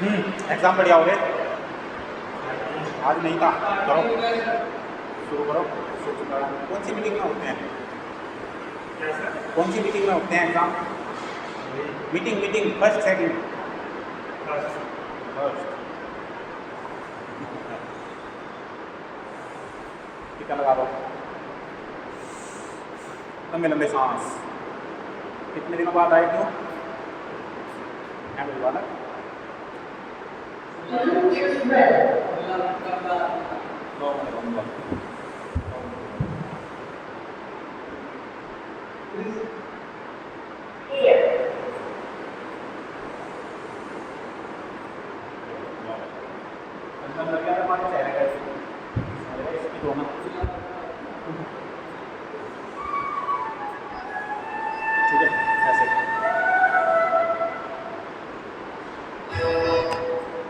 Exam बढ़िया हो गए। आज नहीं था, करो शुरू करो। कौन सी मीटिंग में होते हैं? कौन सी मीटिंग में होते हैं exam? Meeting first second? First. टीका लगा दो, लंबे लंबे सांस। कितने दिनों बाद आए क्यों? क्या मिलवा ना?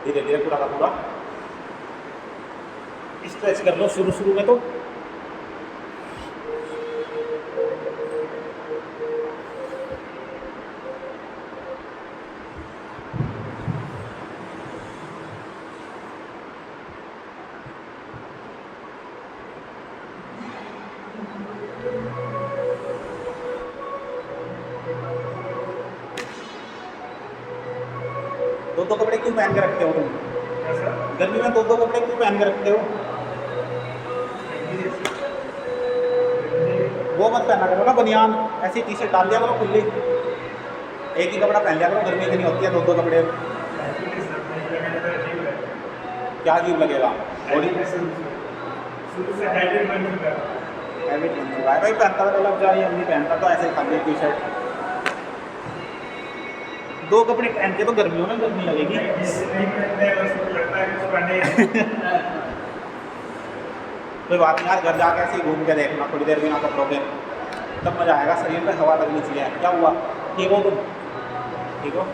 धीरे धीरे पूरा का पूरा स्ट्रेच कर लो शुरू में तो। दो कपड़े क्यों पहन के रखते हो तुम? गर्मी में दो कपड़े क्यों पहन के रखते हो? वो मत पहना करो ना बनियान, ऐसी टी शर्ट डाल दिया करो खुली। एक ही कपड़ा पहन लिया करो, गर्मी इतनी होती है दो कपड़े। क्या अजीब लगेगा? हैबिट बन चुका है भाई, पहनता तो लग जा रही है, नहीं पहनता तो ऐसे खाली टी शर्ट। दो कपड़े पहन के तो गर्मियों में गर्मी लगेगी। कोई बात नहीं यार, घर जाके ऐसे ही घूम के देखना थोड़ी देर बिना कपड़ों के, तब मजा आएगा। शरीर पे हवा लगनी चाहिए। क्या हुआ? ठीक हो तुम? ठीक हो?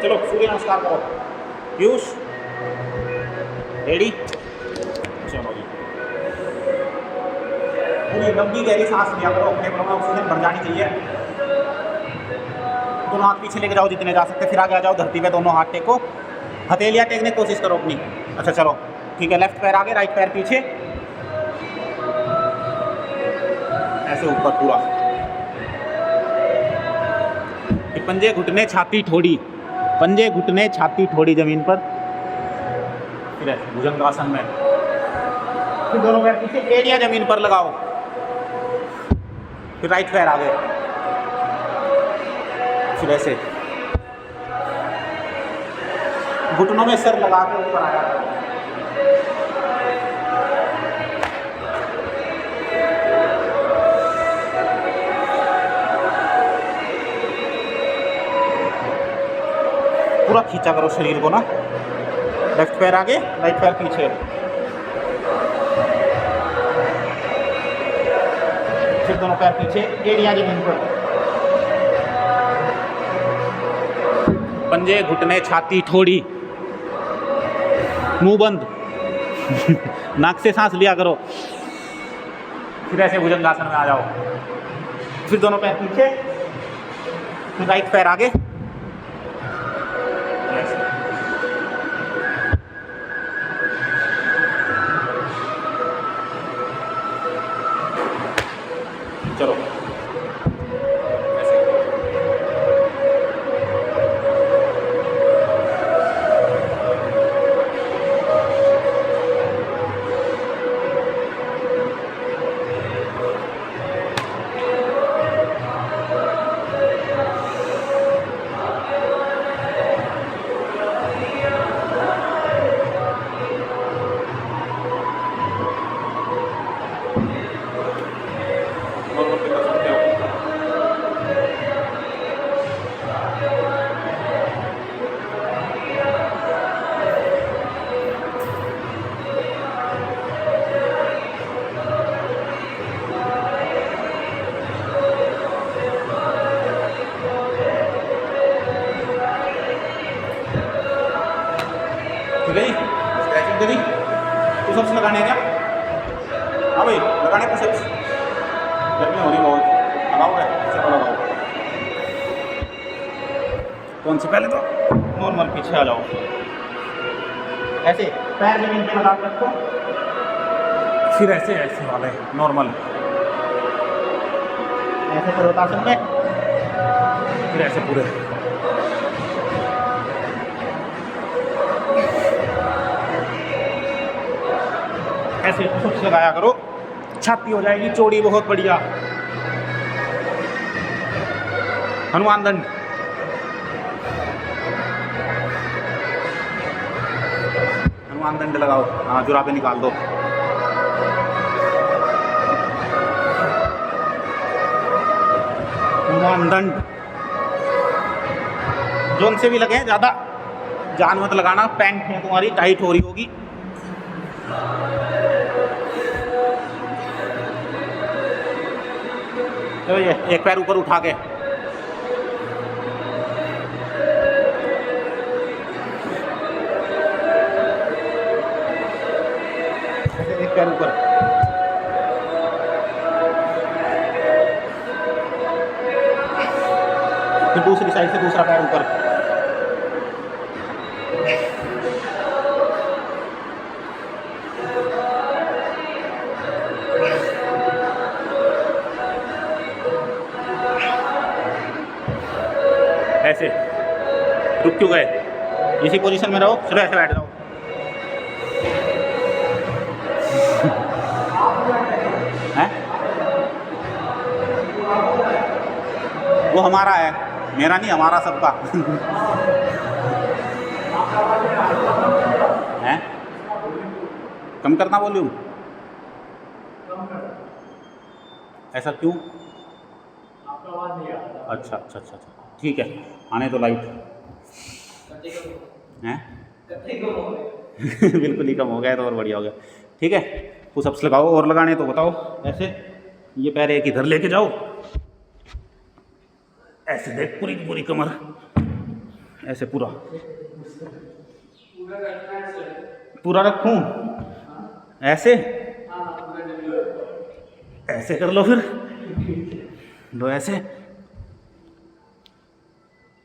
चलो सूर्य नमस्कार करो। पीयूष रेडी? चलो जी, पूरी लंबी गहरी सांस लिया करो, अपने में ऑक्सीजन भर जानी चाहिए। दोनों हाथ पीछे लेके जाओ जितने जा सकते, फिर आगे आ जाओ धरती पे, दोनों हाथ टेको, हथेलियाँ टेकने की कोशिश करो अपनी। अच्छा चलो ठीक है, लेफ्ट पैर आगे राइट पैर पीछे, ऐसे ऊपर पूरा। पंजे घुटने छाती ठोड़ी, पंजे घुटने छाती ठोड़ी जमीन पर, फिर ऐसे भुजंगासन में। फिर दोनों पैर पीछे, एड़ियां जमीन पर लगाओ, फिर राइट पैर आगे, फिर ऐसे घुटनों में सर लगा के ऊपर आया। पूरा खींचा करो शरीर को ना, लेफ्ट पैर आगे राइट पैर पीछे, फिर दोनों पैर पीछे, एड़ियां जमीन पर, पंजे घुटने छाती ठोड़ी, मुंह बंद। नाक से सांस लिया करो, फिर ऐसे भुजंगासन में आ जाओ, फिर दोनों पैर पीछे, फिर राइट पैर आगे, चलो गई स्ट्रेचिंग करी, पुशअप्स लगाने हैं क्या? हाँ भाई लगाने पुशअप्स, गर्मी हो रही बहुत, लगाओगे चलो लगाओ। कौन सी? पहले तो नॉर्मल पीछे आ जाओ, ऐसे पैर जमीन पे लगा के रखो, फिर ऐसे ऐसे वाले नॉर्मल ऐसे पर्वतासन में, फिर ऐसे पूरे ऐसे पुशअप्स लगाया करो, छाती हो जाएगी चौड़ी बहुत बढ़िया। हनुमान दंड, हनुमान दंड लगाओ। हाँ जुराबे निकाल दो। हनुमान दंड जोन से भी लगे, ज़्यादा जान मत लगाना, पैंट है तुम्हारी टाइट हो रही होगी। तो ये एक पैर ऊपर उठा के, एक पैर ऊपर, फिर दूसरी साइड से दूसरा पैर ऊपर, ऐसे। रुक क्यों गए? इसी पोजीशन में रहो, चलो ऐसे बैठ जाओ। हैं? वो हमारा है, मेरा नहीं, हमारा सबका। हैं? कम करना वॉल्यूम? ऐसा क्यों? अच्छा अच्छा अच्छा अच्छा, ठीक है, आने तो लाइट हैं। बिल्कुल ही कम हो गया तो और बढ़िया हो गया। ठीक है, पुशअप्स लगाओ, और लगाने तो बताओ। ऐसे ये पैर एक इधर लेके जाओ, ऐसे देख पूरी पूरी कमर, ऐसे पूरा पूरा रखूं, ऐसे ऐसे कर लो, फिर लो ऐसे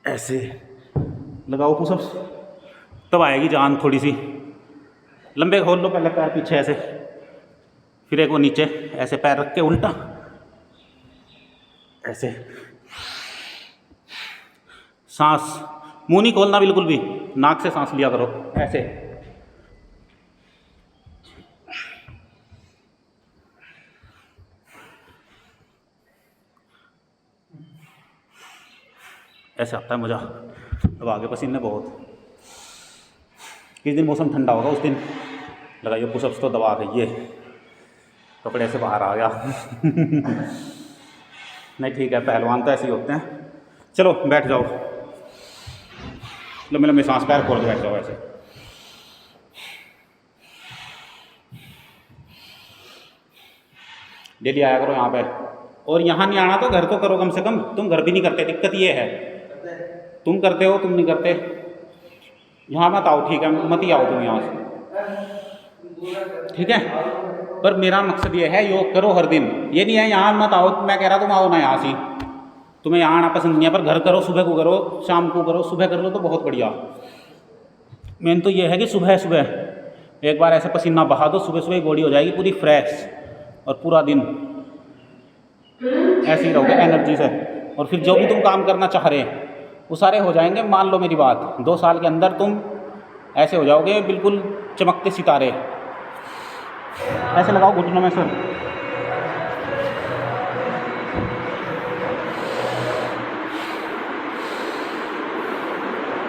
ऐसे लगाओ पुशअप्स, तब आएगी जान थोड़ी सी। लंबे खोल लो पहले पैर पीछे ऐसे, फिर एक वो नीचे ऐसे पैर रख के उल्टा ऐसे। सांस मुंह नहीं खोलना बिल्कुल भी, नाक से सांस लिया करो ऐसे। ऐसे आता है मज़ा। अब आगे पसीने बहुत। किस दिन मौसम ठंडा होगा उस दिन लगाइए पुशअप्स, तो दबा के ये कपड़े से बाहर आ गया। नहीं ठीक है, पहलवान तो ऐसे ही होते हैं। चलो बैठ जाओ, लंबे लंबे सांस, पैर खोल के बैठ जाओ ऐसे। डेली आया करो यहाँ पे, और यहाँ नहीं आना तो घर तो करो कम से कम। तुम घर भी नहीं करते, दिक्कत ये है। तुम करते हो, तुम नहीं करते। यहाँ मत आओ, ठीक है, मत ही आओ तुम यहाँ से, ठीक है। पर मेरा मकसद ये है, योग करो हर दिन। ये नहीं है यहाँ मत आओ, मैं कह रहा तुम आओ ना यहाँ से। तुम्हें यहाँ आना पसंद नहीं है, पर घर करो, सुबह को करो, शाम को करो, सुबह कर लो तो बहुत बढ़िया। मेन तो ये है कि सुबह सुबह एक बार ऐसे पसीना बहा दो, सुबह सुबह बॉडी हो जाएगी पूरी फ्रेश, और पूरा दिन ऐसे ही रहोगे एनर्जी से। और फिर जो भी तुम काम करना चाह रहे हैं वो सारे हो जाएंगे। मान लो मेरी बात, 2 साल के अंदर तुम ऐसे हो जाओगे बिल्कुल चमकते सितारे। ऐसे लगाओ घुटनों में सर,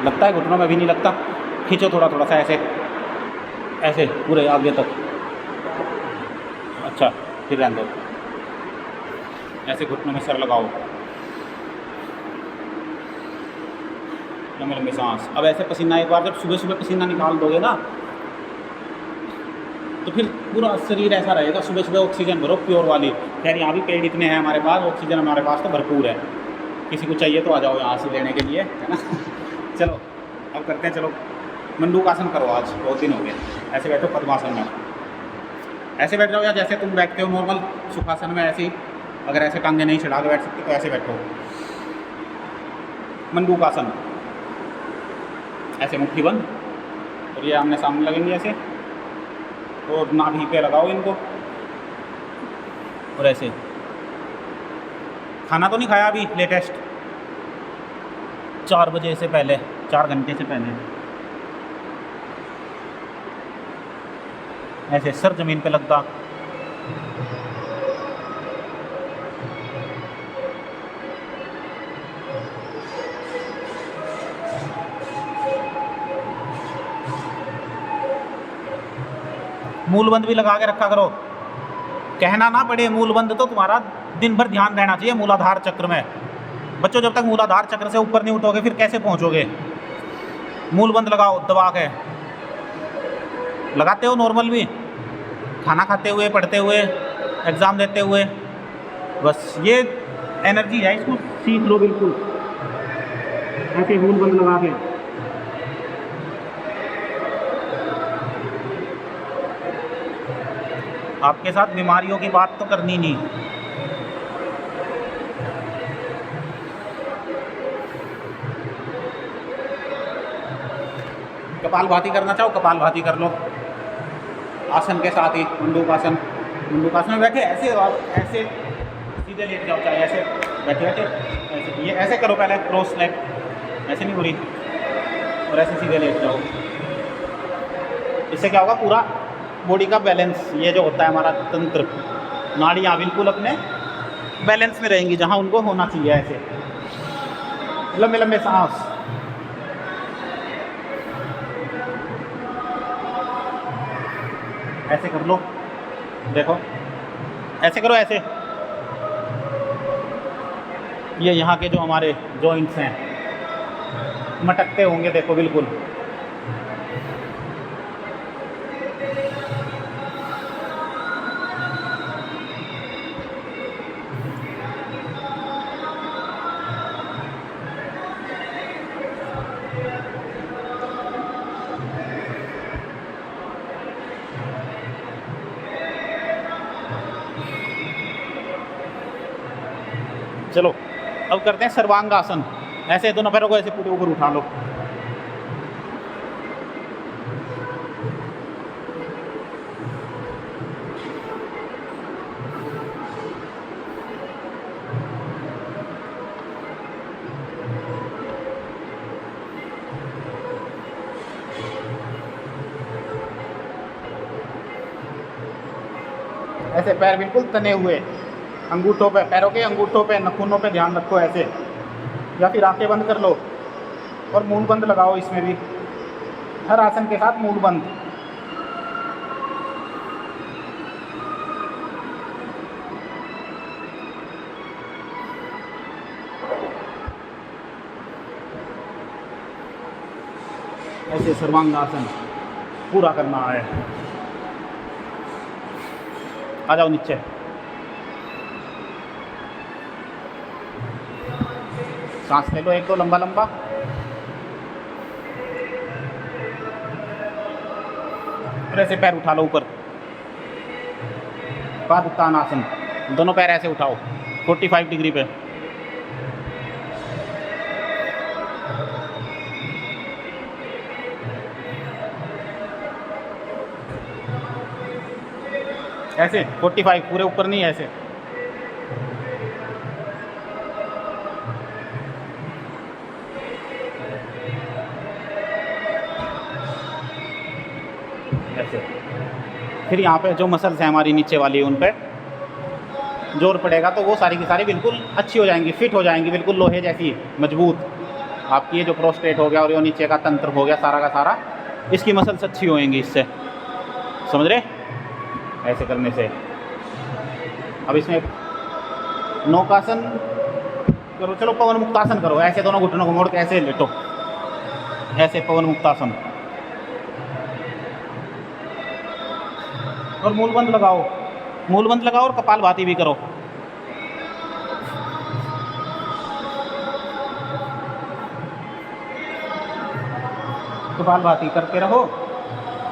लगता है घुटनों में भी नहीं लगता। खींचो थोड़ा थोड़ा सा ऐसे ऐसे पूरे आगे तक। अच्छा फिर रहने दो, ऐसे घुटनों में सर लगाओ, लंबे लंबे सांस। अब ऐसे पसीना, एक बार जब सुबह सुबह पसीना निकाल दोगे ना, तो फिर पूरा शरीर ऐसा रहेगा। सुबह सुबह ऑक्सीजन भरो प्योर वाली। खैर यहाँ भी पेड़ इतने हैं हमारे पास, ऑक्सीजन हमारे पास तो भरपूर है। किसी को चाहिए तो आ जाओ यहाँ से लेने के लिए, है ना। चलो अब करते हैं, चलो मंडूकासन करो आज, बहुत दिन हो गए। ऐसे बैठो पद्मासन में, ऐसे बैठ जाओ या जैसे तुम बैठते हो नॉर्मल सुखासन में, ऐसे ही। अगर ऐसे टांगे नहीं चढ़ा के बैठ सकते तो ऐसे बैठो, मंडूकासन। ऐसे मुट्ठी बंद, और ये आमने सामने लगेंगे ऐसे, और नाभि पे लगाओ इनको, और ऐसे। खाना तो नहीं खाया अभी लेटेस्ट, 4 बजे से पहले, 4 घंटे से पहले। ऐसे सर जमीन पे लगता, मूलबंद भी लगा के रखा करो, कहना ना पड़े। मूलबंद तो तुम्हारा दिन भर ध्यान रहना चाहिए मूलाधार चक्र में। बच्चों जब तक मूलाधार चक्र से ऊपर नहीं उठोगे फिर कैसे पहुंचोगे। मूलबंद लगाओ दबा के, लगाते हो नॉर्मल भी, खाना खाते हुए, पढ़ते हुए, एग्ज़ाम देते हुए। बस ये एनर्जी है, इसको सीख लो बिल्कुल। ऐसे मूलबंद लगा के, आपके साथ बीमारियों की बात तो करनी नहीं। कपालभाति करना चाहो कपालभाति कर लो, आसन के साथ ही। मंडूकासन, मंडूकासन में बैठे ऐसे, और ऐसे सीधे लेट जाओ, चाहे ऐसे बैठे बैठे ऐसे। ये ऐसे करो पहले, क्रॉस लेग, ऐसे नहीं पूरी, और ऐसे सीधे लेट जाओ। इससे क्या होगा, पूरा बॉडी का बैलेंस, ये जो होता है हमारा तंत्र, नाड़ियाँ बिल्कुल अपने बैलेंस में रहेंगी जहाँ उनको होना चाहिए। ऐसे लंबे लंबे सांस, ऐसे कर लो, देखो ऐसे करो, ऐसे। ये यहाँ के जो हमारे जॉइंट्स हैं मटकते होंगे, देखो बिल्कुल। चलो अब करते हैं सर्वांगासन। ऐसे दोनों पैरों को ऐसे पूरे ऊपर उठा लो, ऐसे पैर बिल्कुल तने हुए, अंगूठों पे, पैरों के अंगूठों पे, नखूनों पे ध्यान रखो ऐसे, या फिर आंखें बंद कर लो और मूल बंद लगाओ। इसमें भी हर आसन के साथ मूल बंद। ऐसे सर्वांगासन पूरा करना है। आ जाओ नीचे, सांस ले लो एक दो लंबा लंबा, और ऐसे पैर उठा लो ऊपर, पादुत्तानासन। दोनों पैर ऐसे उठाओ 45 डिग्री पे। ऐसे 45, पूरे ऊपर नहीं, ऐसे। ऐसे फिर यहाँ पे जो मसल्स हैं हमारी नीचे वाली, उन पे जोर पड़ेगा तो वो सारी की सारी बिल्कुल अच्छी हो जाएंगी, फिट हो जाएंगी, बिल्कुल लोहे जैसी मजबूत। आपकी ये जो प्रोस्टेट हो गया और ये नीचे का तंत्र हो गया, सारा का सारा, इसकी मसल्स अच्छी होएंगी इससे, समझ रहे? ऐसे करने से। अब इसमें नौकासन करो, चलो पवन मुक्तासन करो। ऐसे दोनों घुटनों को मोड़ के ऐसे लेटो, ऐसे पवन मुक्तासन, और मूलबंद लगाओ, मूलबंद लगाओ और कपालभाति भी करो। कपालभाति करते रहो,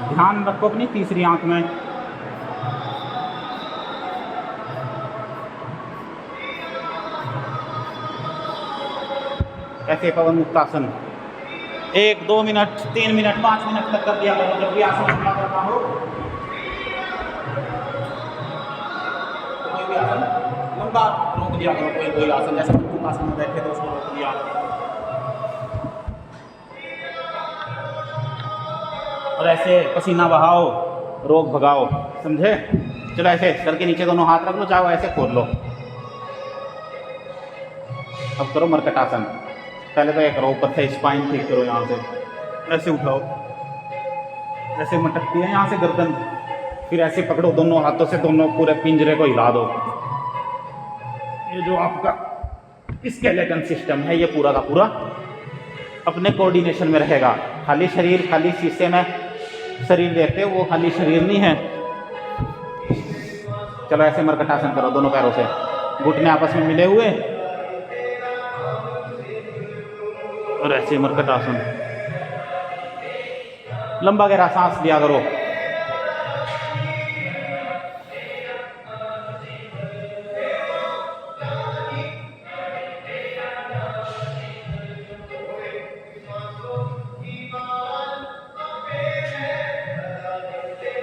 ध्यान रखो अपनी तीसरी आंख में। ऐसे पवन मुक्तासन 1, 2 मिनट, 3 मिनट, 5 मिनट तक कर दिया करो जब भी आसन पूरा करना हो। कोई भी आसन लंबा रोक दिया करो, कोई आसन जैसे आसन में बैठे तो उसको रोक दिया। और ऐसे पसीना बहाओ, रोग भगाओ, समझे? चलो ऐसे सर के नीचे दोनों हाथ रख लो, चाहो ऐसे खोल लो। अब करो मरकटासन। पहले तो ये करो, ऊपर से स्पाइन ठीक करो, यहाँ से ऐसे उठाओ, ऐसे मटकती है यहाँ से गर्दन, फिर ऐसे पकड़ो दोनों हाथों से, दोनों पूरे पिंजरे को हिला दो। ये जो आपका स्केलेटन सिस्टम है ये पूरा का पूरा अपने कोऑर्डिनेशन में रहेगा। खाली शरीर, खाली शीशे में शरीर देखते हो, वो खाली शरीर नहीं है। चलो ऐसे मरकटासन करो, दोनों पैरों से घुटने आपस में मिले हुए, और ऐसे मरकटासन। लंबा गहरा सांस लिया करो।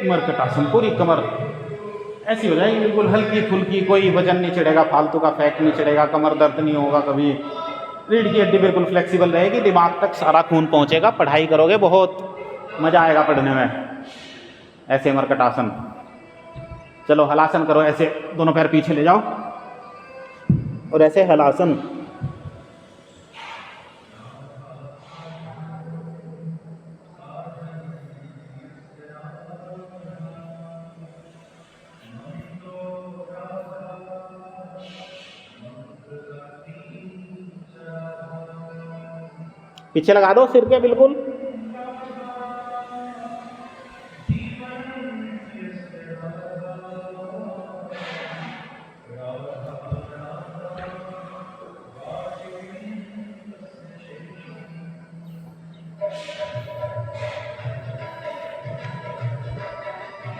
मरकटासन पूरी कमर ऐसी हो जाएगी बिल्कुल हल्की फुल्की, कोई वजन नहीं चढ़ेगा, फालतू का फैट नहीं चढ़ेगा, कमर दर्द नहीं होगा कभी, रीढ़ की हड्डी बिल्कुल फ्लेक्सिबल रहेगी, दिमाग तक सारा खून पहुंचेगा, पढ़ाई करोगे बहुत मज़ा आएगा पढ़ने में। ऐसे मरकटासन। चलो हलासन करो, ऐसे दोनों पैर पीछे ले जाओ और ऐसे हलासन। पीछे लगा दो सिर के बिल्कुल।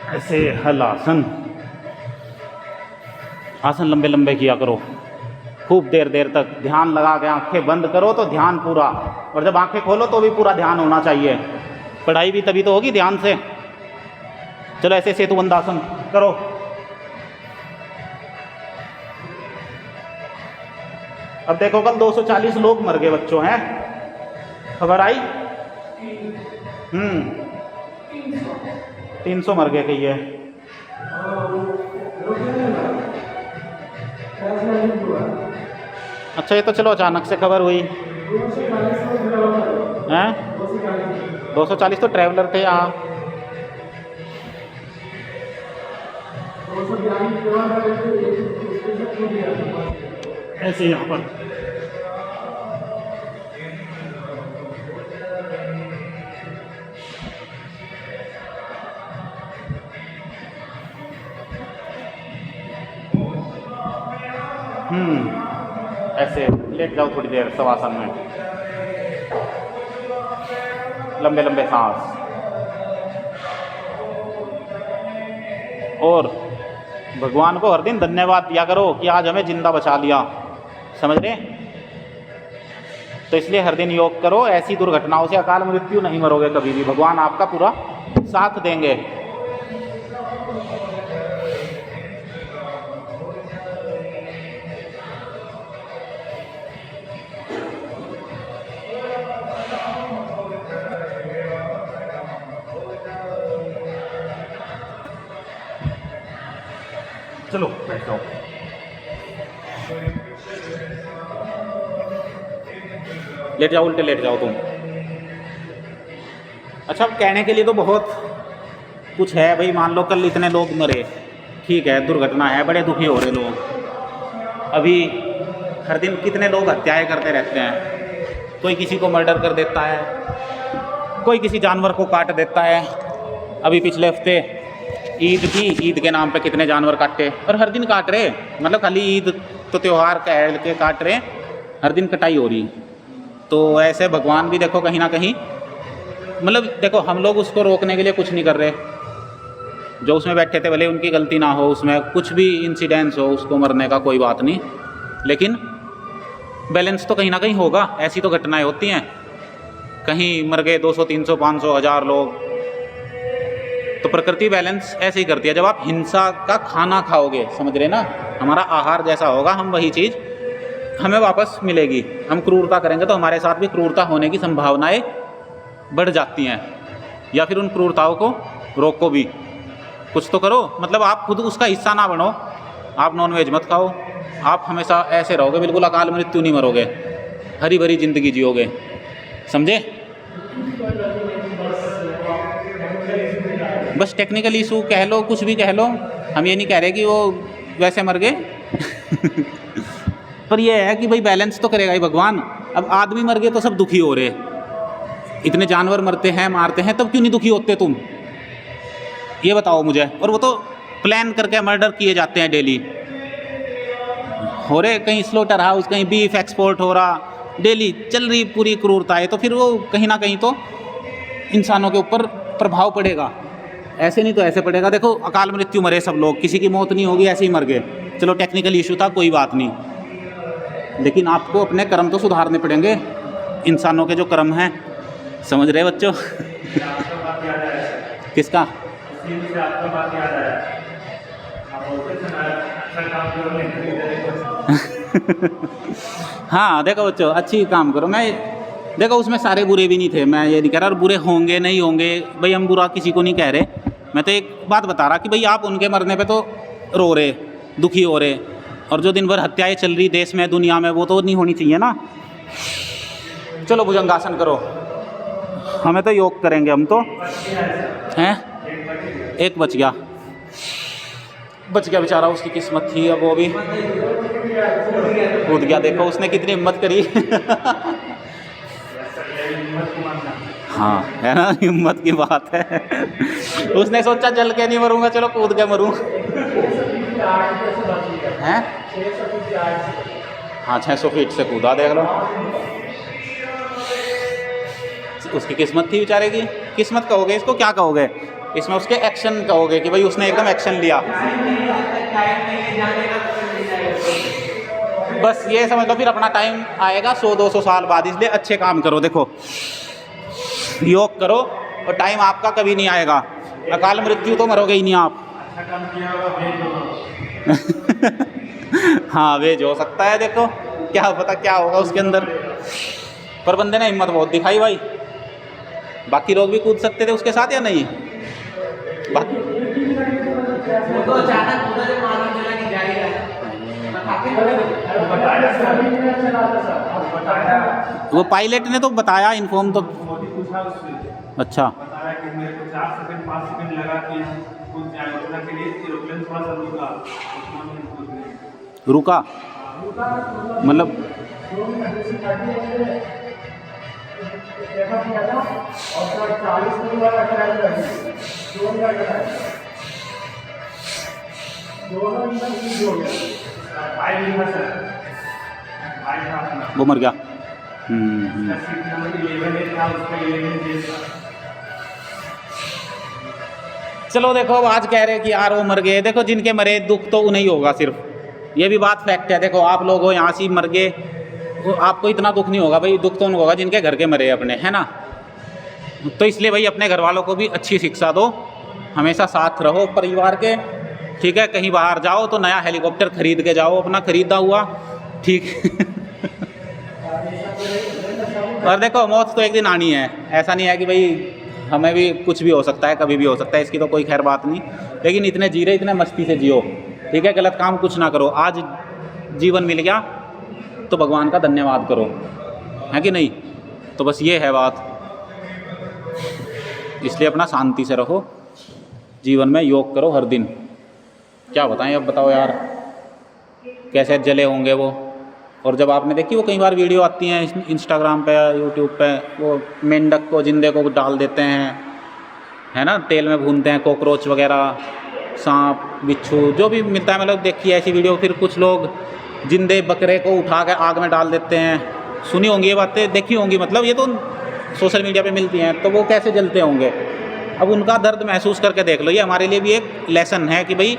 ऐसे हलासन। आसन लंबे लंबे किया करो, खूब देर देर तक ध्यान लगा के आंखें बंद करो तो ध्यान पूरा, और जब आंखें खोलो तो भी पूरा ध्यान होना चाहिए। पढ़ाई भी तभी तो होगी ध्यान से। चलो ऐसे सेतुबंधासन करो। अब देखो कल 240 लोग मर गए बच्चों, हैं खबर आई? 300 मर गए कही है। अच्छा ये तो चलो अचानक से खबर हुई हैं। 240 तो ट्रैवलर थे यहाँ। ऐसे यहाँ पर ऐसे लेट जाओ थोड़ी देर शवासन में, लंबे लंबे सांस। और भगवान को हर दिन धन्यवाद दिया करो कि आज हमें जिंदा बचा लिया, समझ रहे? तो इसलिए हर दिन योग करो, ऐसी दुर्घटनाओं से अकाल मृत्यु नहीं मरोगे कभी भी, भगवान आपका पूरा साथ देंगे। चलो बैठ जाओ। लेट जाओ, उल्टे लेट जाओ तुम। अच्छा अब कहने के लिए तो बहुत कुछ है भाई, मान लो कल इतने लोग मरे, ठीक है दुर्घटना है, बड़े दुखी हो रहे लोग। अभी हर दिन कितने लोग हत्याएं करते रहते हैं, कोई किसी को मर्डर कर देता है, कोई किसी जानवर को काट देता है। अभी पिछले हफ्ते ईद थी, ईद के नाम पे कितने जानवर काटे, और हर दिन काट रहे, मतलब खाली ईद तो त्यौहार कह के काट रहे, हर दिन कटाई हो रही। तो ऐसे भगवान भी देखो कहीं ना कहीं मतलब देखो हम लोग उसको रोकने के लिए कुछ नहीं कर रहे, जो उसमें बैठे थे भले उनकी गलती ना हो, उसमें कुछ भी इंसिडेंस हो उसको मरने का कोई बात नहीं, लेकिन बैलेंस तो कहीं ना कहीं होगा। ऐसी तो घटनाएं होती हैं, कहीं मर गए 200 300 500 1000 लोग, तो प्रकृति बैलेंस ऐसे ही करती है। जब आप हिंसा का खाना खाओगे, समझ रहे ना, हमारा आहार जैसा होगा, हम वही चीज़ हमें वापस मिलेगी। हम क्रूरता करेंगे तो हमारे साथ भी क्रूरता होने की संभावनाएं बढ़ जाती हैं, या फिर उन क्रूरताओं को रोको भी, कुछ तो करो। मतलब आप खुद उसका हिस्सा ना बनो, आप नॉनवेज मत खाओ, आप हमेशा ऐसे रहोगे, बिल्कुल अकाल मृत्यु नहीं मरोगे, हरी भरी जिंदगी जियोगे, समझे। बस टेक्निकल इशू कह लो, कुछ भी कह लो, हम ये नहीं कह रहे कि वो वैसे मर गए पर ये है कि भाई बैलेंस तो करेगा ही भगवान। अब आदमी मर गए तो सब दुखी हो रहे, इतने जानवर मरते हैं मारते हैं, तब क्यों नहीं दुखी होते तुम, ये बताओ मुझे। और वो तो प्लान करके मर्डर किए जाते हैं डेली, हो रहे कहीं स्लोटर हाउस, कहीं बीफ एक्सपोर्ट हो रहा, डेली चल रही पूरी क्रूरता है, तो फिर वो कहीं ना कहीं तो इंसानों के ऊपर प्रभाव पड़ेगा, ऐसे नहीं तो ऐसे पड़ेगा। देखो अकाल मृत्यु मरे सब लोग, किसी की मौत नहीं होगी, ऐसे ही मर गए, चलो टेक्निकल इशू था कोई बात नहीं, लेकिन आपको अपने कर्म तो सुधारने पड़ेंगे, इंसानों के जो कर्म हैं, समझ रहे बच्चों किसका हाँ देखो बच्चों, अच्छी काम करो। मैं देखो उसमें सारे बुरे भी नहीं थे, मैं ये नहीं कह रहा, और बुरे होंगे नहीं होंगे भाई, हम बुरा किसी को नहीं कह रहे। मैं तो एक बात बता रहा कि भाई आप उनके मरने पे तो रो रहे, दुखी हो रहे, और जो दिन भर हत्याएं चल रही देश में दुनिया में, वो तो नहीं होनी चाहिए ना। चलो भुजंगासन करो, हमें तो योग करेंगे हम तो हैं। एक बच गया बेचारा, उसकी किस्मत थी, अब वो भी कूद गया। देखो उसने कितनी हिम्मत करी हाँ है ना, हिम्मत की बात है उसने सोचा जल के नहीं मरूंगा, चलो कूद के मरूं हैं। हाँ 600 फीट से कूदा, देख लो, उसकी किस्मत थी बेचारे की। किस्मत कहोगे इसको, क्या कहोगे इसमें, उसके एक्शन कहोगे कि भाई उसने एकदम एक्शन लिया। बस ये समझ लो, फिर अपना टाइम आएगा 100-200 साल बाद, इसलिए अच्छे काम करो। देखो योग करो और टाइम आपका कभी नहीं आएगा, अकाल मृत्यु तो मरोगे ही नहीं आप हाँ वेज हो सकता है, देखो क्या पता क्या होगा उसके अंदर, पर बंदे ने हिम्मत बहुत दिखाई भाई। बाकी लोग भी कूद सकते थे उसके साथ या नहीं, बाकी वो पायलट ने तो बताया, इन्फॉर्म तो अच्छा बताया कि मेरे को 4 सेकंड 5 सेकंड लगा कि कूद जाए, उतना के लिए एरोप्लेन थोड़ा सा रुका, मतलब वो मर गया। चलो देखो अब आज कह रहे कि यार वो मर गए, देखो जिनके मरे दुख तो उन्हें ही होगा सिर्फ, ये भी बात फैक्ट है। देखो आप लोग हो यहाँ से मर गए, वो आपको इतना दुख नहीं होगा भाई, दुख तो उनको होगा जिनके घर के मरे अपने, है ना। तो इसलिए भाई अपने घर वालों को भी अच्छी शिक्षा दो, हमेशा साथ रहो परिवार के, ठीक है। कहीं बाहर जाओ तो नया हेलीकॉप्टर खरीद के जाओ, अपना खरीदा हुआ, ठीक और देखो मौत तो एक दिन आनी है, ऐसा नहीं है कि भाई हमें भी कुछ भी हो सकता है, कभी भी हो सकता है, इसकी तो कोई खैर बात नहीं, लेकिन इतने जी रहे, इतने मस्ती से जियो, ठीक है। गलत काम कुछ ना करो, आज जीवन मिल गया तो भगवान का धन्यवाद करो, है कि नहीं। तो बस ये है बात, इसलिए अपना शांति से रहो, जीवन में योग करो हर दिन। क्या बताएं अब, बताओ यार कैसे जले होंगे वो। और जब आपने देखी वो कई बार वीडियो आती हैं इंस्टाग्राम पे, यूट्यूब पे, वो मेंढक को जिंदे को डाल देते हैं, है ना, तेल में भूनते हैं, कॉकरोच वगैरह, सांप बिच्छू जो भी मिलता है, मतलब देखिए ऐसी वीडियो। फिर कुछ लोग जिंदे बकरे को उठा कर आग में डाल देते हैं, सुनी होंगी ये बातें, देखी होंगी, मतलब ये तो सोशल मीडिया पे मिलती हैं, तो वो कैसे जलते होंगे। अब उनका दर्द महसूस करके देख लो, ये हमारे लिए भी एक लेसन है कि भाई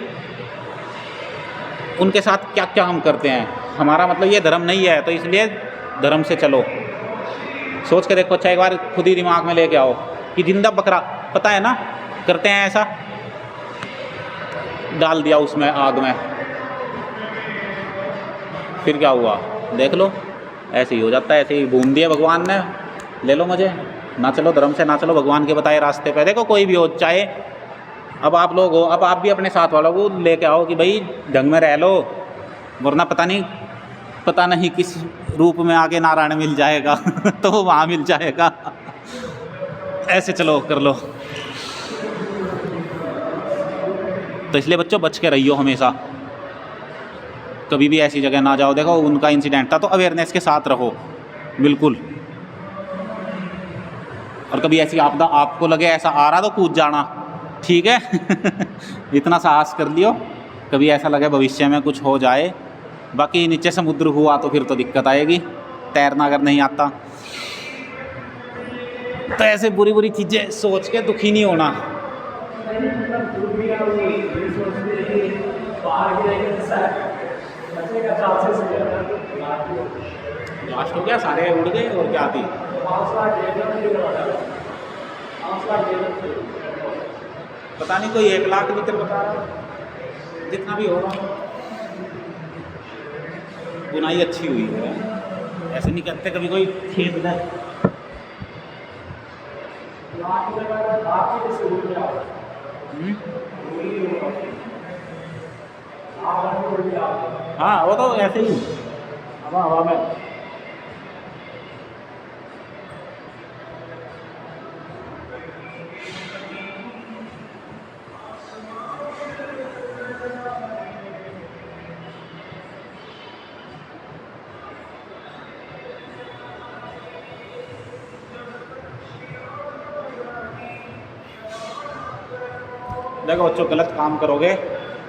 उनके साथ क्या क्या हम करते हैं। हमारा मतलब ये धर्म नहीं है, तो इसलिए धर्म से चलो। सोच के देखो, अच्छा एक बार खुद ही दिमाग में लेके आओ कि जिंदा बकरा, पता है ना करते हैं ऐसा, डाल दिया उसमें आग में, फिर क्या हुआ देख लो, ऐसे ही हो जाता है। ऐसे ही भून दिया भगवान ने, ले लो मुझे, ना चलो धर्म से, ना चलो भगवान के बताए रास्ते पे। देखो कोई भी हो, चाहे अब आप लोग हो, अब आप भी अपने साथ वालों को लेके आओ कि भाई ढंग में रह लो, वरना पता नहीं किस रूप में आगे नारायण मिल जाएगा तो वहाँ मिल जाएगा। ऐसे चलो कर लो। तो इसलिए बच्चों बच के रहियो हमेशा, कभी भी ऐसी जगह ना जाओ। देखो उनका इंसिडेंट था, तो अवेयरनेस के साथ रहो बिल्कुल। और कभी ऐसी आपदा आपको लगे ऐसा आ रहा तो कूद जाना, ठीक है इतना साहस कर लियो, कभी ऐसा लगे भविष्य में कुछ हो जाए। बाकी नीचे समुद्र हुआ तो फिर तो दिक्कत आएगी, तैरना अगर नहीं आता तो ऐसे बुरी बुरी चीज़ें सोच के दुखी नहीं होना। लास्ट हो गया, सारे उड़ गए और क्या थी, पता नहीं कोई 1 लाख लीटर बता रहा, जितना भी होगा। बुनाई अच्छी हुई है, ऐसे नहीं करते कभी कोई खेत में। हाँ वो तो ऐसे ही हवा में। देखो बच्चों, गलत काम करोगे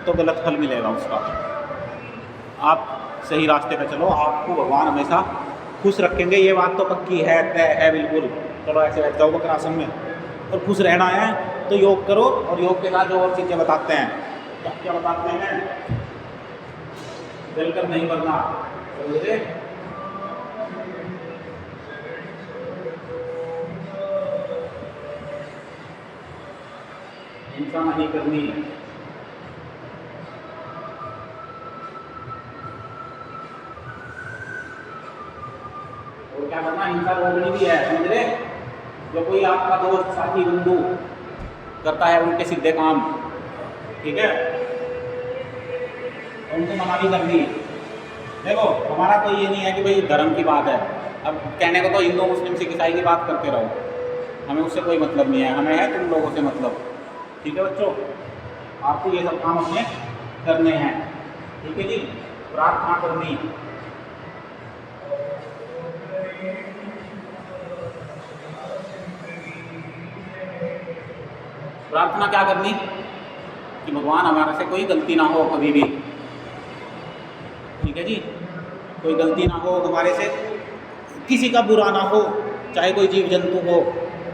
तो गलत फल मिलेगा उसका। आप सही रास्ते पे चलो, आपको भगवान हमेशा खुश रखेंगे, ये बात तो पक्की है, तय है बिल्कुल। चलो ऐसे बैठ जाओ वक्रासन में, और खुश रहना है तो योग करो। और योग के साथ जो और चीज़ें बताते हैं, क्या बताते हैं, जलकर नहीं मरना, समझे? हिंसा नहीं करनी, और क्या करना, हिंसा रोकनी भी है, समझ रहे? जो कोई आपका दोस्त साथी बंधु करता है उनके सीधे काम, ठीक है, उनको मना भी करनी। देखो हमारा तो ये नहीं है कि भाई धर्म की बात है, अब कहने को तो हिंदू मुस्लिम सिख ईसाई की बात करते रहो, हमें उससे कोई मतलब नहीं है, हमें है तुम लोगों से मतलब। ठीक है बच्चों, आपको ये सब काम अपने करने हैं, ठीक है जी। प्रार्थना करनी, प्रार्थना क्या करनी कि भगवान हमारे से कोई गलती ना हो कभी भी, ठीक है जी, कोई गलती ना हो हमारे से, किसी का बुरा ना हो, चाहे कोई जीव जंतु हो,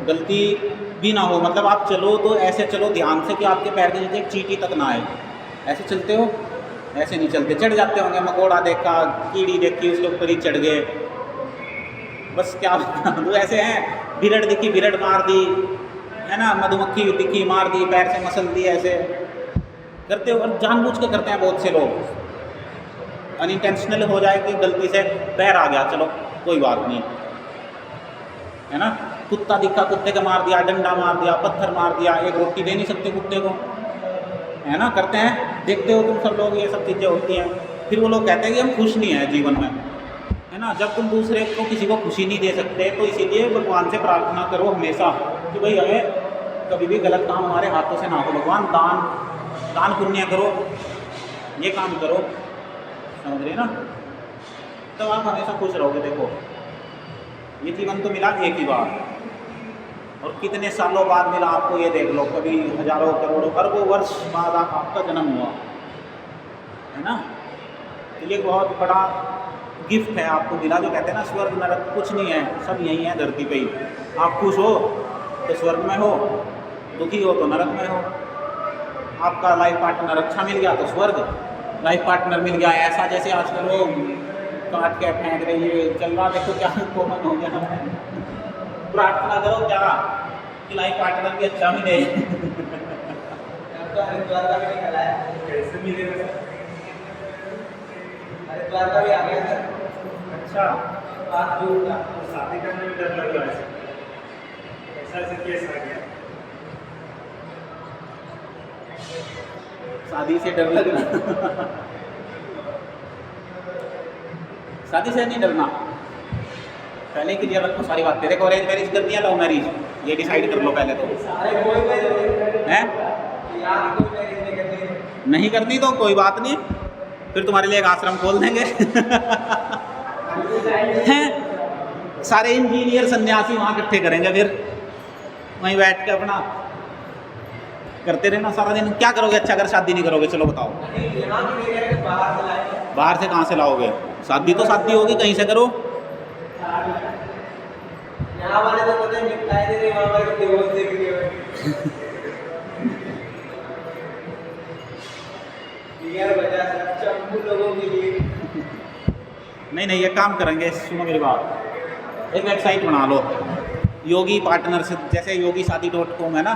गलती भी ना हो। मतलब आप चलो तो ऐसे चलो ध्यान से कि आपके पैर के नीचे एक चींटी तक ना आए। ऐसे चलते हो, ऐसे नहीं चलते, चढ़ जाते होंगे, मकोड़ा देखा, कीड़ी देखी, उसके ऊपर ही चढ़ गए, बस क्या तो ऐसे हैं, बिरड़ दिखी बिरड़ मार दी, है ना, मधुमक्खी दिखी मार दी, पैर से मसल दी, ऐसे करते हो। और जानबूझ के करते हैं बहुत से लोग, अनइंटेंशनल हो जाए कि गलती से पैर आ गया, चलो कोई बात नहीं, है ना, कुत्ता दिखा, कुत्ते का मार दिया, डंडा मार दिया, पत्थर मार दिया, एक रोटी दे नहीं सकते कुत्ते को, है ना, करते हैं, देखते हो तुम सब लोग, ये सब चीज़ें होती हैं। फिर वो लोग कहते हैं कि हम खुश नहीं हैं जीवन में, है ना। जब तुम दूसरे को किसी को खुशी नहीं दे सकते, तो इसीलिए भगवान से प्रार्थना करो हमेशा कि भाई हमें कभी भी गलत काम हमारे हाथों से ना हो। भगवान दान पुण्य करो, ये काम करो, समझ रहे ना, तब आप हमेशा खुश रहोगे। देखो ये जीवन तो मिला एक ही बार, और कितने सालों बाद मिला आपको, ये देख लो, कभी हजारों करोड़ों अरबों वर्ष बाद आपका जन्म हुआ, है ना। तो ये बहुत बड़ा गिफ्ट है आपको मिला, जो कहते हैं ना स्वर्ग नरक कुछ नहीं है, सब यही है धरती पे ही। आप खुश हो तो स्वर्ग में हो, दुखी हो तो नरक में हो। आपका लाइफ पार्टनर अच्छा मिल गया तो स्वर्ग, लाइफ पार्टनर मिल गया ऐसा जैसे आजकल वो काट के फेंक रही है चल रहा, देखो क्या कॉमन हो गया। प्रार्थना करो क्या कि लाइफ पार्टनर भी अच्छा मिले। तो हरिद्वार का भी निकला है, कैसे मिलेगा सर? हरिद्वार का भी आ गया सर। अच्छा, बात जो होगा तो शादी करने में डर लग रहा है, ऐसा केस आ गया। शादी से डर लगना शादी से नहीं डरना, पहले क्लियर रखो सारी बातें। देखो अरेंज मैरिज करनी है लव मैरिज, ये डिसाइड कर लो पहले तो। सारे कोई हैं यार कोई मैरिज नहीं करनी। नहीं करनी तो कोई बात नहीं, फिर तुम्हारे लिए एक आश्रम खोल देंगे। हैं सारे इंजीनियर सन्यासी वहाँ इकट्ठे करेंगे, फिर वहीं बैठ के अपना करते रहना सारा दिन। क्या करोगे अच्छा अगर शादी नहीं करोगे? चलो बताओ। यहाँ की नहीं करेंगे, बाहर से लाएंगे। बाहर से कहाँ से लाओगे? शादी तो शादी होगी कहीं से करो। यहाँ वाले तो पता है निपटाए दे रहे, वहाँ वाले डिवोर्स दे के यार बजा चंपू लोगों के लिए। नहीं ये काम करेंगे, सुनो मेरी बात, एक वेबसाइट बना लो योगी पार्टनर से, जैसे योगी शादी.com है ना,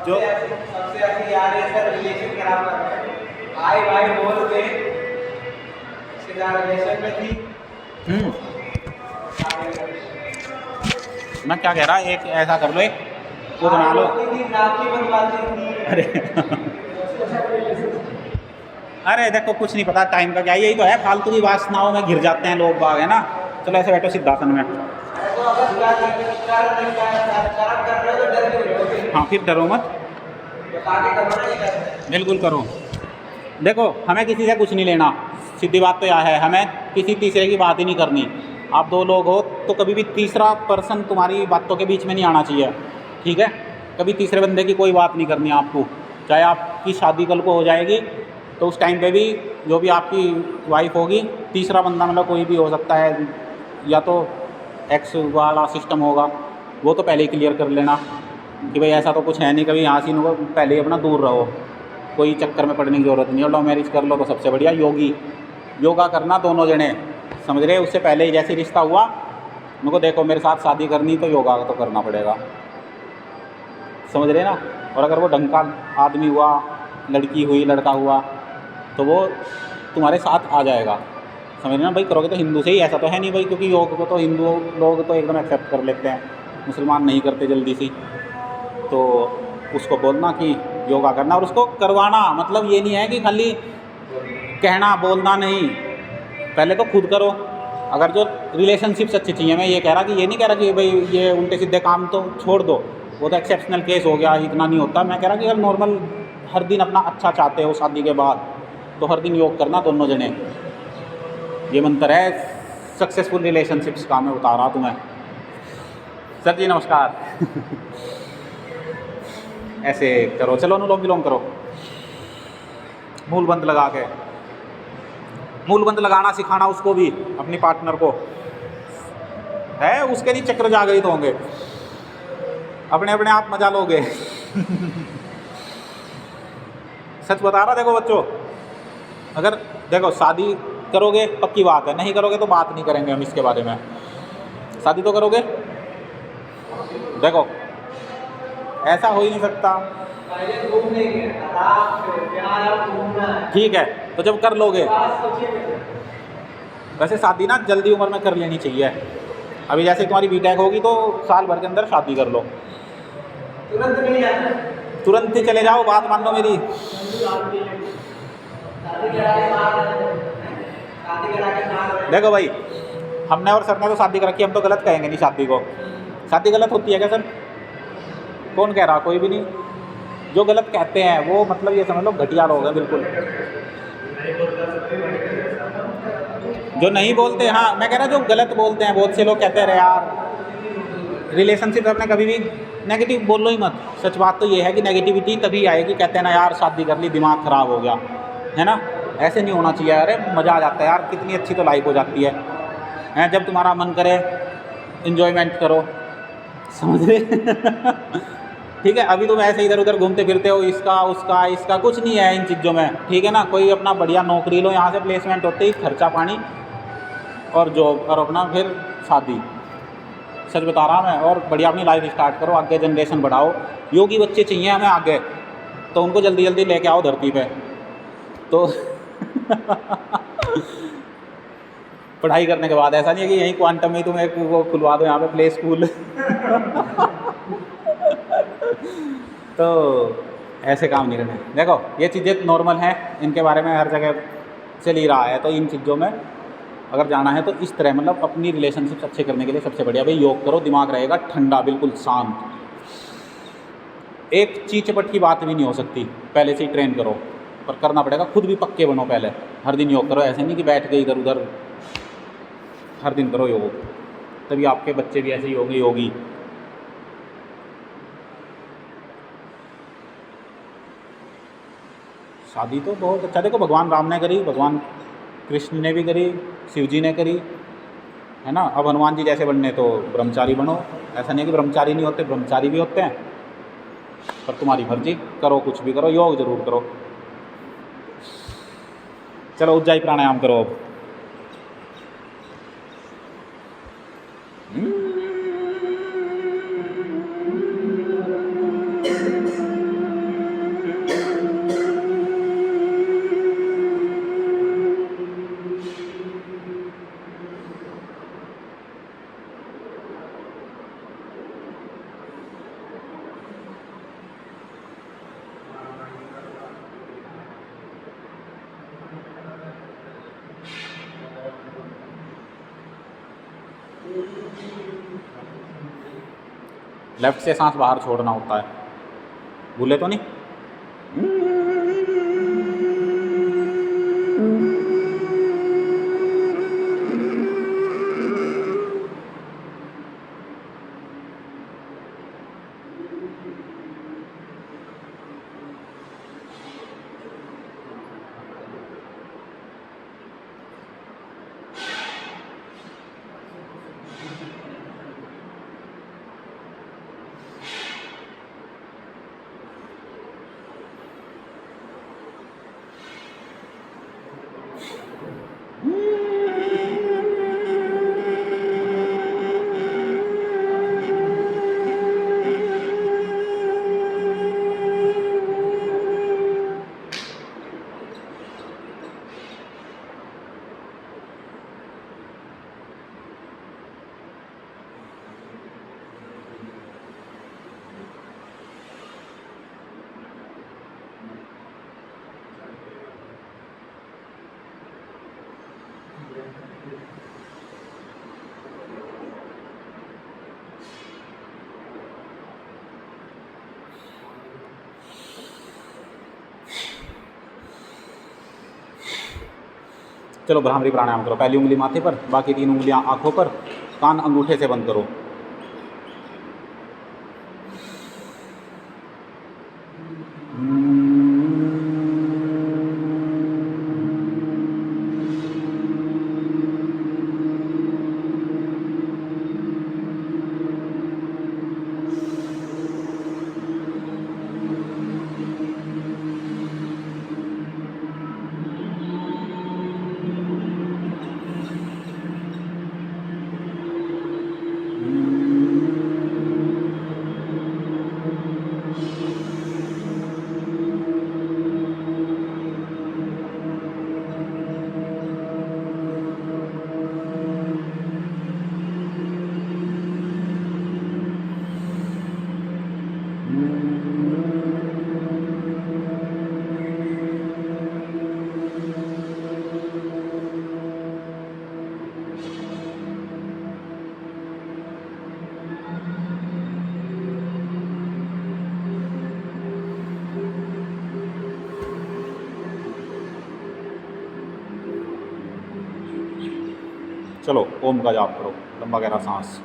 जो सबसे अच्छी यार है सर रिलेशन खराब कर रहे हैं। भाई बोल के सीधा रिलेशन में थी। मैं क्या कह रहा, एक ऐसा कर लो, एक वो बना लो। राखी बनवाती थी। अरे देखो कुछ नहीं पता टाइम का क्या, यही तो है फालतू की वासनाओं में घिर जाते हैं लोग बाग, है ना। चलो ऐसे बैठो सिद्धासन में। तो अगर कर रहे हो तो डर क्यों रहे हो? हाँ फिर डरो मत, आगे करना नहीं करना। बिल्कुल करो। देखो हमें किसी से कुछ नहीं लेना, सीधी बात तो यह है, हमें किसी तीसरे की बात ही नहीं करनी। आप दो लोग हो तो कभी भी तीसरा पर्सन तुम्हारी बातों के बीच में नहीं आना चाहिए, ठीक है। कभी तीसरे बंदे की कोई बात नहीं करनी आपको। चाहे आपकी शादी कल को हो जाएगी तो उस टाइम पे भी जो भी आपकी वाइफ होगी, तीसरा बंदा मतलब कोई भी हो सकता है, या तो एक्स वाला सिस्टम होगा, वो तो पहले ही क्लियर कर लेना कि भाई ऐसा तो कुछ है नहीं, कभी यहाँ से इनको पहले ही अपना दूर रहो, कोई चक्कर में पड़ने की ज़रूरत नहीं है। लव मैरिज कर लो तो सबसे बढ़िया। योगा करना दोनों जने, समझ रहे, उससे पहले ही जैसे रिश्ता हुआ उनको देखो मेरे साथ शादी करनी तो योगा तो करना पड़ेगा, समझ रहे ना। और अगर वो ढंग का आदमी हुआ, लड़की हुई, लड़का हुआ, तो वो तुम्हारे साथ आ जाएगा, समझ रहे ना भाई। करोगे तो हिंदू से ही, ऐसा तो है नहीं भाई, क्योंकि योग को तो हिंदू लोग तो एकदम एक्सेप्ट कर लेते हैं, मुसलमान नहीं करते जल्दी से। तो उसको बोलना कि योगा करना और उसको करवाना, मतलब ये नहीं है कि खाली कहना बोलना नहीं, पहले तो खुद करो। अगर जो रिलेशनशिप्स अच्छी चाहिए, मैं ये कह रहा कि ये नहीं कह रहा कि भाई ये उल्टे सीधे काम तो छोड़ दो, वो तो एक्सेप्शनल केस हो गया, इतना नहीं होता। मैं कह रहा कि अगर नॉर्मल हर दिन अपना अच्छा चाहते हो शादी के बाद, तो हर दिन योग करना दोनों जने। ये मंत्र है सक्सेसफुल रिलेशनशिप्स का, मैं बता रहा तुम्हें। सर जी नमस्कार। ऐसे करो, चलो अनुलोम विलोम करो, मूल बंद लगा के। मूल बंद लगाना सिखाना उसको भी, अपनी पार्टनर को है, उसके लिए चक्र जागृत होंगे, अपने अपने आप मजा लोगे। सच बता रहा, देखो बच्चों, अगर देखो शादी करोगे पक्की बात है, नहीं करोगे तो बात नहीं करेंगे हम इसके बारे में। शादी तो करोगे, देखो ऐसा हो ही नहीं सकता, पहले घूमने गए, आराम से प्यार घूमना है। ठीक है, तो जब कर लोगे, बात सोचिए। वैसे शादी ना जल्दी उम्र में कर लेनी चाहिए। अभी जैसे तुम्हारी बीटेक होगी तो साल भर के अंदर शादी कर लो, तुरंत नहीं जाना, तुरंत ही चले जाओ, बात मान लो मेरी। देखो भाई, हमने और सर ने तो शादी कर रखी, हम तो गलत कहेंगे नहीं शादी को। शादी गलत होती है क्या सर? कौन कह रहा? कोई भी नहीं। जो गलत कहते हैं वो मतलब ये समझ लो घटिया लोग हैं बिल्कुल। जो नहीं बोलते, हाँ मैं कह रहा जो गलत बोलते हैं, बहुत से लोग कहते रहे यार रिलेशनशिप अपने कभी भी नेगेटिव बोलो ही मत। सच बात तो ये है कि नेगेटिविटी तभी आएगी, कहते हैं ना यार शादी कर ली दिमाग ख़राब हो गया, है ना। ऐसे नहीं होना चाहिए। अरे मज़ा आ जाता है यार, कितनी अच्छी तो लाइफ हो जाती है। हैं, जब तुम्हारा मन करे इन्जॉयमेंट करो, समझ रहे। ठीक है, अभी तुम ऐसे इधर उधर घूमते फिरते हो, इसका उसका इसका कुछ नहीं है इन चीज़ों में, ठीक है ना। कोई अपना बढ़िया नौकरी लो, यहाँ से प्लेसमेंट होते ही खर्चा पानी और जॉब, और अपना फिर शादी। सच बता रहा मैं। और बढ़िया अपनी लाइफ स्टार्ट करो, आगे जनरेशन बढ़ाओ। योगी बच्चे चाहिए हमें आगे, तो उनको जल्दी जल्दी लेके आओ धरती पे। तो पढ़ाई करने के बाद ऐसा नहीं है कि यहीं क्वांटम में तुम एक वो खुलवा दो यहाँ पे प्ले स्कूल। तो ऐसे काम नहीं करने। देखो ये चीज़ें नॉर्मल हैं, इनके बारे में हर जगह चल ही रहा है। तो इन चीज़ों में अगर जाना है तो इस तरह, मतलब अपनी रिलेशनशिप अच्छे करने के लिए सबसे बढ़िया भाई योग करो, दिमाग रहेगा ठंडा, बिल्कुल शांत। एक चीज चपट की बात भी नहीं हो सकती, पहले से ही ट्रेन करो, पर करना पड़ेगा, खुद भी पक्के बनो पहले। हर दिन योग करो, ऐसे नहीं कि बैठ के इधर उधर, हर दिन करो योग, तभी आपके बच्चे भी ऐसे ही होंगे योगी। शादी तो बहुत अच्छा, देखो भगवान राम ने करी, भगवान कृष्ण ने भी करी, शिव जी ने करी, है ना। अब हनुमान जी जैसे बनने तो ब्रह्मचारी बनो, ऐसा नहीं है कि ब्रह्मचारी नहीं होते, ब्रह्मचारी भी होते हैं। पर तुम्हारी मर्जी, करो कुछ भी करो, योग जरूर करो। चलो उज्जाई प्राणायाम करो अब। लेफ्ट से सांस बाहर छोड़ना होता है, भूले तो नहीं। चलो भ्रामरी प्राणायाम करो, पहली उंगली माथे पर, बाकी 3 उंगलियां आंखों पर, कान अंगूठे से बंद करो। चलो ओम का जाप करो, लंबा गहरा सांस।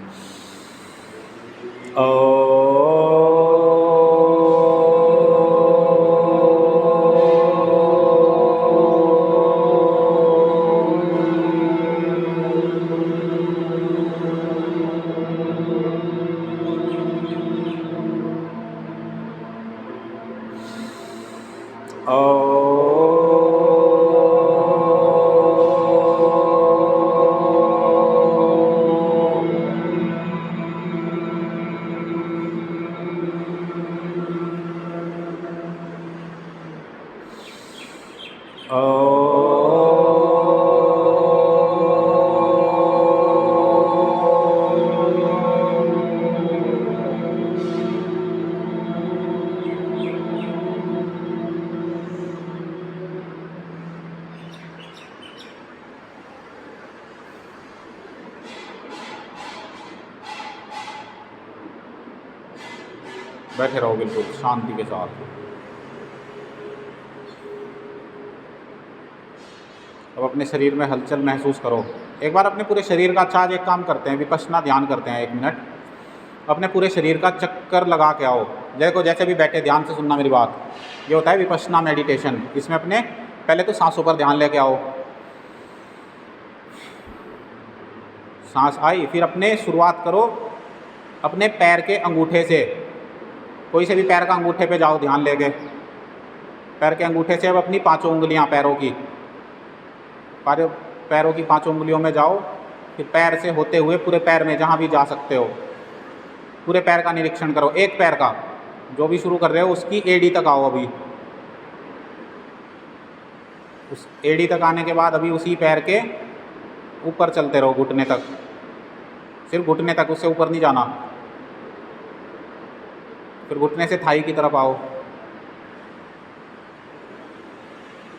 बैठे रहो बिल्कुल शांति के साथ। अब अपने शरीर में हलचल महसूस करो। एक बार अपने पूरे शरीर का अच्छा आज एक काम करते हैं, विपश्यना ध्यान करते हैं 1 मिनट। अपने पूरे शरीर का चक्कर लगा के आओ। देखो जैसे भी बैठे ध्यान से सुनना मेरी बात। ये होता है विपश्यना मेडिटेशन। इसमें अपने पहले तो सांसों पर ध्यान लेके आओ। सांस आई, फिर अपने शुरुआत करो अपने पैर के अंगूठे से। कोई से भी पैर का अंगूठे पे जाओ ध्यान लेके। पैर के अंगूठे से अब अपनी 5 उंगलियां पैरों की 5 उंगलियों में जाओ। फिर पैर से होते हुए पूरे पैर में जहाँ भी जा सकते हो पूरे पैर का निरीक्षण करो। एक पैर का जो भी शुरू कर रहे हो उसकी एड़ी तक आओ। अभी उस एड़ी तक आने के बाद अभी उसी पैर के ऊपर चलते रहो घुटने तक, सिर्फ घुटने तक, उससे ऊपर नहीं जाना। फिर घुटने से थाई की तरफ आओ।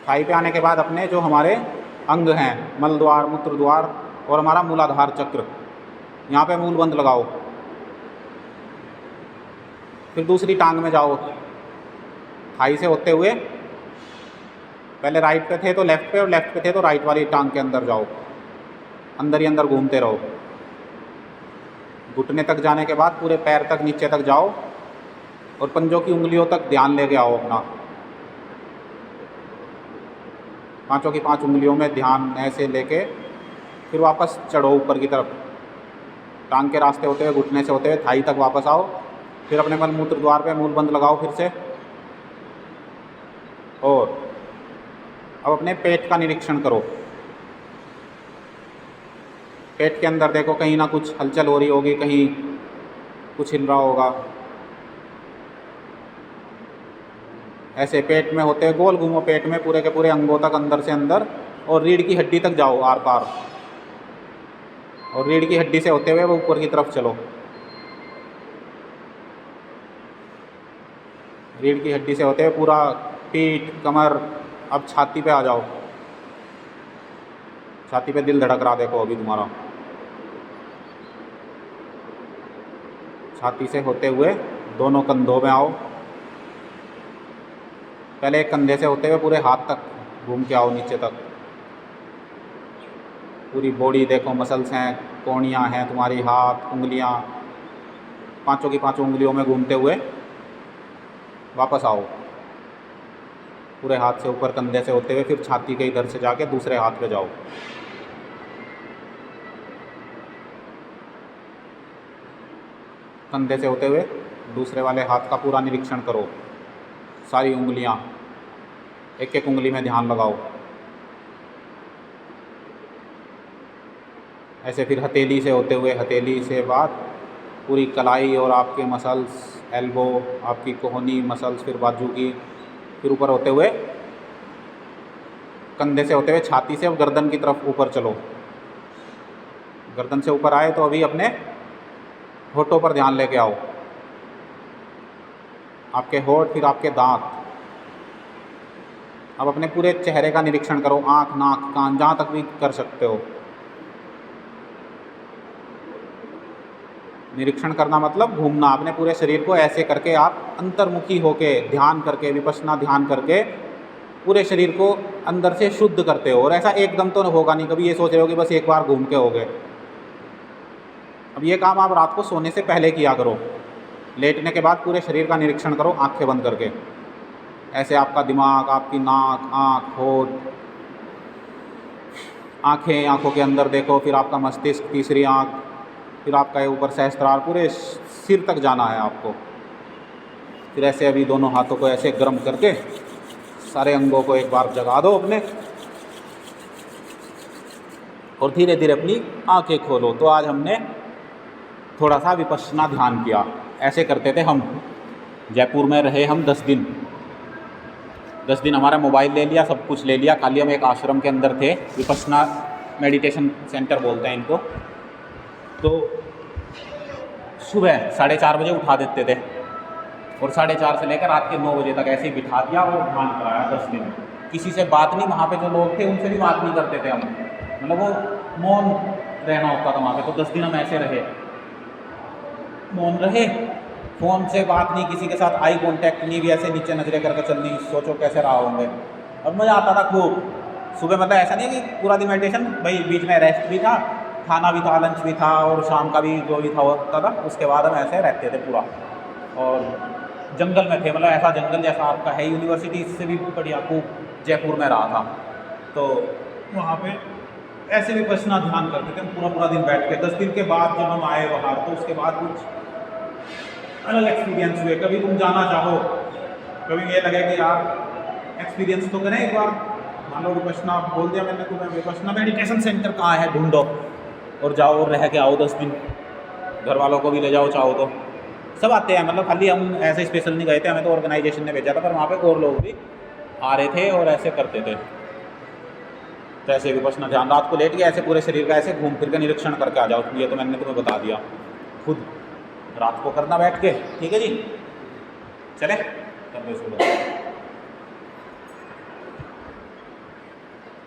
थाई पे आने के बाद अपने जो हमारे अंग हैं मल द्वार, मूत्र द्वार और हमारा मूलाधार चक्र, यहाँ पे मूल बंद लगाओ। फिर दूसरी टांग में जाओ। थाई से होते हुए पहले राइट पे थे तो लेफ़्ट पे और लेफ़्ट पे थे तो राइट वाली टांग के अंदर जाओ। अंदर ही अंदर घूमते रहो। घुटने तक जाने के बाद पूरे पैर तक नीचे तक जाओ और पंजों की उंगलियों तक ध्यान लेके आओ अपना। 5 की 5 उंगलियों में ध्यान ऐसे लेके फिर वापस चढ़ो ऊपर की तरफ। टांग के रास्ते होते हुए घुटने से होते हुए थाई तक वापस आओ। फिर अपने मल मूत्र द्वार पे मूल बंद लगाओ फिर से। और अब अपने पेट का निरीक्षण करो। पेट के अंदर देखो कहीं ना कुछ हलचल हो रही होगी, कहीं कुछ हिल रहा होगा। ऐसे पेट में होते गोल घूमो पेट में पूरे के पूरे अंगों तक अंदर से अंदर और रीढ़ की हड्डी तक जाओ आर पार। और रीढ़ की हड्डी से होते हुए वो ऊपर की तरफ चलो। रीढ़ की हड्डी से होते हुए पूरा पीठ, कमर, अब छाती पे आ जाओ। छाती पे दिल धड़क रहा देखो अभी तुम्हारा। छाती से होते हुए दोनों कंधों में आओ। पहले एक कंधे से होते हुए पूरे हाथ तक घूम के आओ नीचे तक। पूरी बॉडी देखो, मसल्स हैं, कोहनियाँ हैं तुम्हारी, हाथ, उंगलियाँ, 5 की 5 उंगलियों में घूमते हुए वापस आओ। पूरे हाथ से ऊपर कंधे से होते हुए फिर छाती के इधर से जाके दूसरे हाथ पे जाओ। कंधे से होते हुए दूसरे वाले हाथ का पूरा निरीक्षण करो। सारी उंगलियां, एक एक उंगली में ध्यान लगाओ। ऐसे फिर हथेली से होते हुए, हथेली से बाद पूरी कलाई और आपके मसल्स, एल्बो, आपकी कोहनी मसल्स, फिर बाजू की, फिर ऊपर होते हुए कंधे से होते हुए छाती से अब गर्दन की तरफ ऊपर चलो। गर्दन से ऊपर आए तो अभी अपने होठों पर ध्यान लेके आओ। आपके होठ, फिर आपके दांत। अब अपने पूरे चेहरे का निरीक्षण करो, आँख, नाक, कान, जहाँ तक भी कर सकते हो। निरीक्षण करना मतलब घूमना। अपने पूरे शरीर को ऐसे करके आप अंतर्मुखी होके ध्यान करके, विपश्यना ध्यान करके पूरे शरीर को अंदर से शुद्ध करते हो। और ऐसा एकदम तो होगा नहीं, कभी ये सोच रहे हो कि बस एक बार घूम के हो गए। अब ये काम आप रात को सोने से पहले किया करो। लेटने के बाद पूरे शरीर का निरीक्षण करो आंखें बंद करके। ऐसे आपका दिमाग, आपकी नाक, आँख, होठ, आँखें, आँखों के अंदर देखो, फिर आपका मस्तिष्क, तीसरी आँख, फिर आपका ऊपर सहस्त्रार, पूरे सिर तक जाना है आपको। फिर ऐसे अभी दोनों हाथों को ऐसे गर्म करके सारे अंगों को एक बार जगा दो अपने और धीरे धीरे अपनी आंखें खोलो। तो आज हमने थोड़ा सा विपश्यना ध्यान किया। ऐसे करते थे हम, जयपुर में रहे हम 10 दिन। 10 दिन हमारा मोबाइल ले लिया, सब कुछ ले लिया, खाली हम एक आश्रम के अंदर थे, विपश्यना मेडिटेशन सेंटर बोलते हैं इनको। तो सुबह 4:30 बजे उठा देते थे और 4:30 से लेकर रात के 9 बजे तक ऐसे ही बिठा दिया और ध्यान कराया 10 दिन। किसी से बात नहीं, वहाँ पे जो लोग थे उनसे भी बात नहीं करते थे हम, मतलब वो मौन रहना होता था वहाँ पे। तो 10 दिन हम ऐसे रहे, मौन रहे, फ़ोन से बात नहीं, किसी के साथ आई कांटेक्ट नहीं, भी ऐसे नीचे नजरें करके चलनी। सोचो कैसे रहा होंगे। और मज़ा आता था खूब। सुबह मतलब ऐसा नहीं है कि पूरा दिन मेडिटेशन, भाई बीच में रेस्ट भी था, खाना भी था, लंच भी था और शाम का भी जो भी था होता था। उसके बाद हम ऐसे रहते थे पूरा, और जंगल में थे, मतलब ऐसा जंगल जैसा आपका है यूनिवर्सिटी, इससे भी बढ़िया खूब जयपुर में रहा था। तो वहाँ पे ऐसे भी विपश्यना ध्यान करते थे हम पूरा दिन बैठ के। 10 दिन के बाद जब हम आए बाहर, तो उसके बाद कुछ अलग एक्सपीरियंस हुए। कभी तुम जाना चाहो, कभी ये लगे कि यार एक्सपीरियंस तो करें एक बार, मान लो विपश्यना बोल दिया मैंने तुम्हें, विपश्यना मेडिटेशन सेंटर कहाँ है ढूंढो और जाओ और रह के आओ 10 दिन। घर वालों को भी ले जाओ चाहो तो, सब आते हैं। मतलब खाली हम ऐसे स्पेशल नहीं गए थे, हमें तो ऑर्गेनाइजेशन ने भेजा था, पर वहाँ पे और लोग भी आ रहे थे और ऐसे करते थे। तो ऐसे विपश्यना ध्यान, रात को लेट के ऐसे पूरे शरीर का ऐसे घूम फिर के निरीक्षण करके आ जाओ। ये तो मैंने तुम्हें बता दिया, खुद रात को करना बैठ के। ठीक है जी, चले कर दो शुरू।